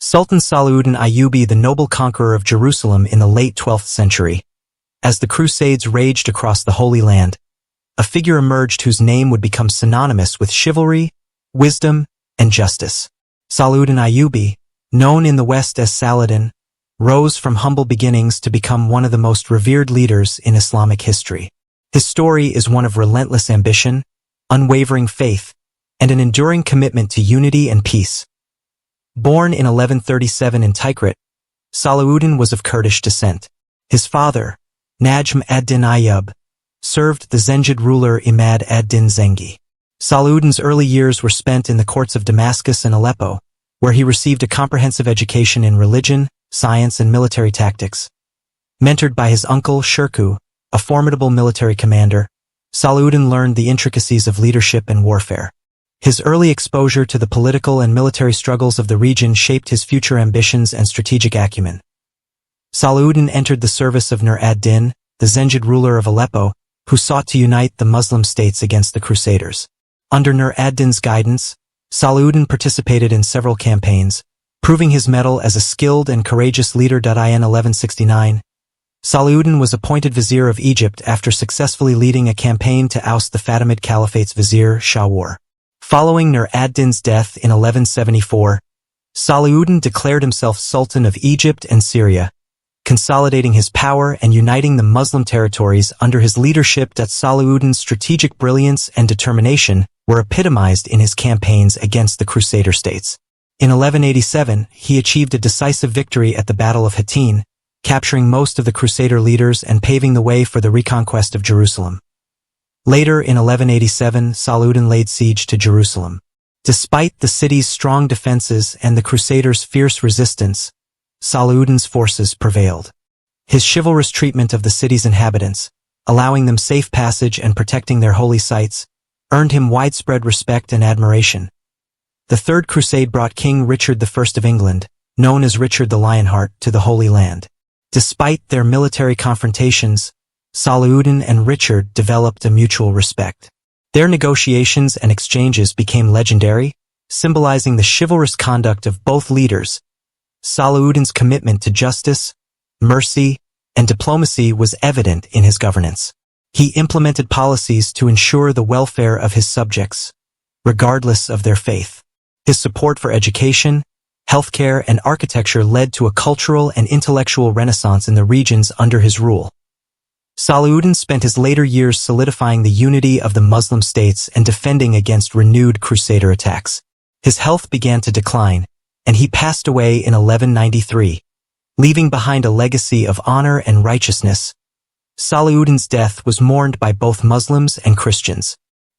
Sultan Salahuddin Ayyubi, the noble conqueror of Jerusalem in the late 12th century. As the Crusades raged across the Holy Land, a figure emerged whose name would become synonymous with chivalry, wisdom, and justice. Salahuddin Ayyubi, known in the West as Saladin, rose from humble beginnings to become one of the most revered leaders in Islamic history. His story is one of relentless ambition, unwavering faith, and an enduring commitment to unity and peace. Born in 1137 in Tikrit, Salahuddin was of Kurdish descent. His father, Najm ad-Din Ayyub, served the Zengid ruler Imad ad-Din Zengi. Salahuddin's early years were spent in the courts of Damascus and Aleppo, where he received a comprehensive education in religion, science, and military tactics. Mentored by his uncle Shirkuh, a formidable military commander, Salahuddin learned the intricacies of leadership and warfare. His early exposure to the political and military struggles of the region shaped his future ambitions and strategic acumen. Salahuddin entered the service of Nur ad-Din, the Zengid ruler of Aleppo, who sought to unite the Muslim states against the Crusaders. Under Nur ad-Din's guidance, Salahuddin participated in several campaigns, proving his mettle as a skilled and courageous leader. In 1169, Salahuddin was appointed vizier of Egypt after successfully leading a campaign to oust the Fatimid Caliphate's vizier Shawar. Following Nur ad-Din's death in 1174, Salahuddin declared himself Sultan of Egypt and Syria, consolidating his power and uniting the Muslim territories under his leadership. Salahuddin's strategic brilliance and determination were epitomized in his campaigns against the Crusader states. In 1187, he achieved a decisive victory at the Battle of Hattin, capturing most of the Crusader leaders and paving the way for the reconquest of Jerusalem. Later in 1187, Salahuddin laid siege to Jerusalem. Despite the city's strong defenses and the Crusaders' fierce resistance, Salahuddin's forces prevailed. His chivalrous treatment of the city's inhabitants, allowing them safe passage and protecting their holy sites, earned him widespread respect and admiration. The Third Crusade brought King Richard I of England, known as Richard the Lionheart, to the Holy Land. Despite their military confrontations, Salahuddin and Richard developed a mutual respect. Their negotiations and exchanges became legendary, symbolizing the chivalrous conduct of both leaders. Salahuddin's commitment to justice, mercy, and diplomacy was evident in his governance. He implemented policies to ensure the welfare of his subjects, regardless of their faith. His support for education, healthcare, and architecture led to a cultural and intellectual renaissance in the regions under his rule. Salahuddin spent his later years solidifying the unity of the Muslim states and defending against renewed Crusader attacks. His health began to decline, and he passed away in 1193, leaving behind a legacy of honor and righteousness. Salahuddin's death was mourned by both Muslims and Christians.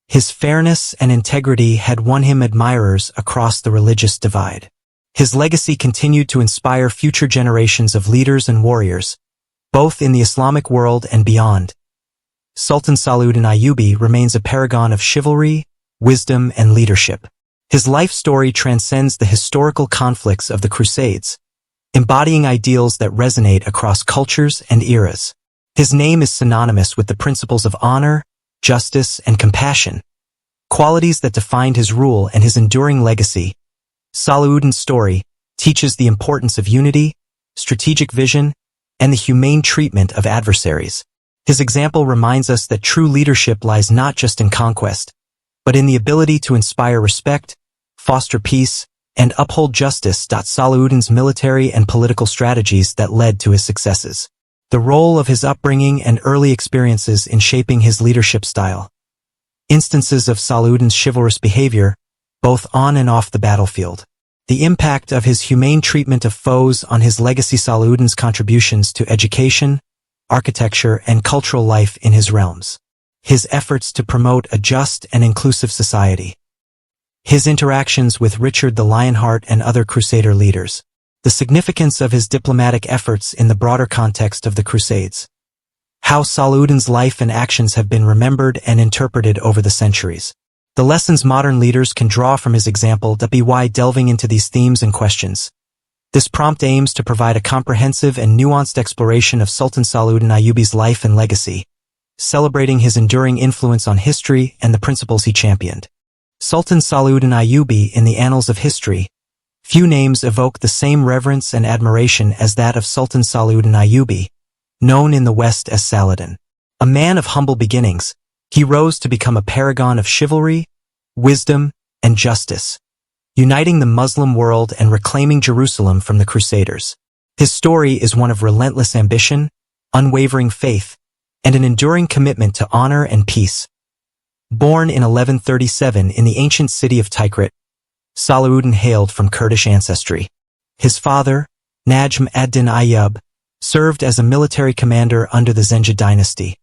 His fairness and integrity had won him admirers across the religious divide. His legacy continued to inspire future generations of leaders and warriors, both in the Islamic world and beyond. Sultan Salahuddin Ayyubi remains a paragon of chivalry, wisdom, and leadership. His life story transcends the historical conflicts of the Crusades, embodying ideals that resonate across cultures and eras. His name is synonymous with the principles of honor, justice, and compassion, qualities that defined his rule and his enduring legacy. Salahuddin's story teaches the importance of unity, strategic vision, and the humane treatment of adversaries. His example reminds us that true leadership lies not just in conquest, but in the ability to inspire respect, foster peace, and uphold justice. Salahuddin's military and political strategies that led to his successes. The role of his upbringing and early experiences in shaping his leadership style. Instances of Salahuddin's chivalrous behavior, both on and off the battlefield. The impact of his humane treatment of foes on his legacy. Salahuddin's contributions to education, architecture, and cultural life in his realms. His efforts to promote a just and inclusive society. His interactions with Richard the Lionheart and other Crusader leaders. The significance of his diplomatic efforts in the broader context of the Crusades. How Salahuddin's life and actions have been remembered and interpreted over the centuries. The lessons modern leaders can draw from his example. By delving into these themes and questions, this prompt aims to provide a comprehensive and nuanced exploration of Sultan Salahuddin Ayyubi's life and legacy, celebrating his enduring influence on history and the principles he championed. Sultan Salahuddin Ayyubi in the annals of history, Few names evoke the same reverence and admiration as that of Sultan Salahuddin Ayyubi, known in the West as Saladin. A man of humble beginnings, he rose to become a paragon of chivalry, wisdom, and justice, uniting the Muslim world and reclaiming Jerusalem from the Crusaders. His story is one of relentless ambition, unwavering faith, and an enduring commitment to honor and peace. Born in 1137 in the ancient city of Tikrit, Salahuddin hailed from Kurdish ancestry. His father, Najm ad-Din Ayyub, served as a military commander under the Zengid dynasty,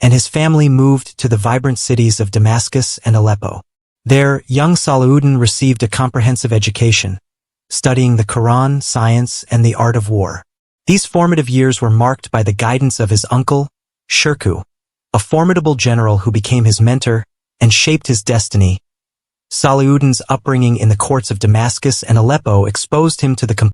and his family moved to the vibrant cities of Damascus and Aleppo. There, young Salahuddin received a comprehensive education, studying the Quran, science, and the art of war. These formative years were marked by the guidance of his uncle, Shirkuh, a formidable general who became his mentor and shaped his destiny. Salahuddin's upbringing in the courts of Damascus and Aleppo exposed him to the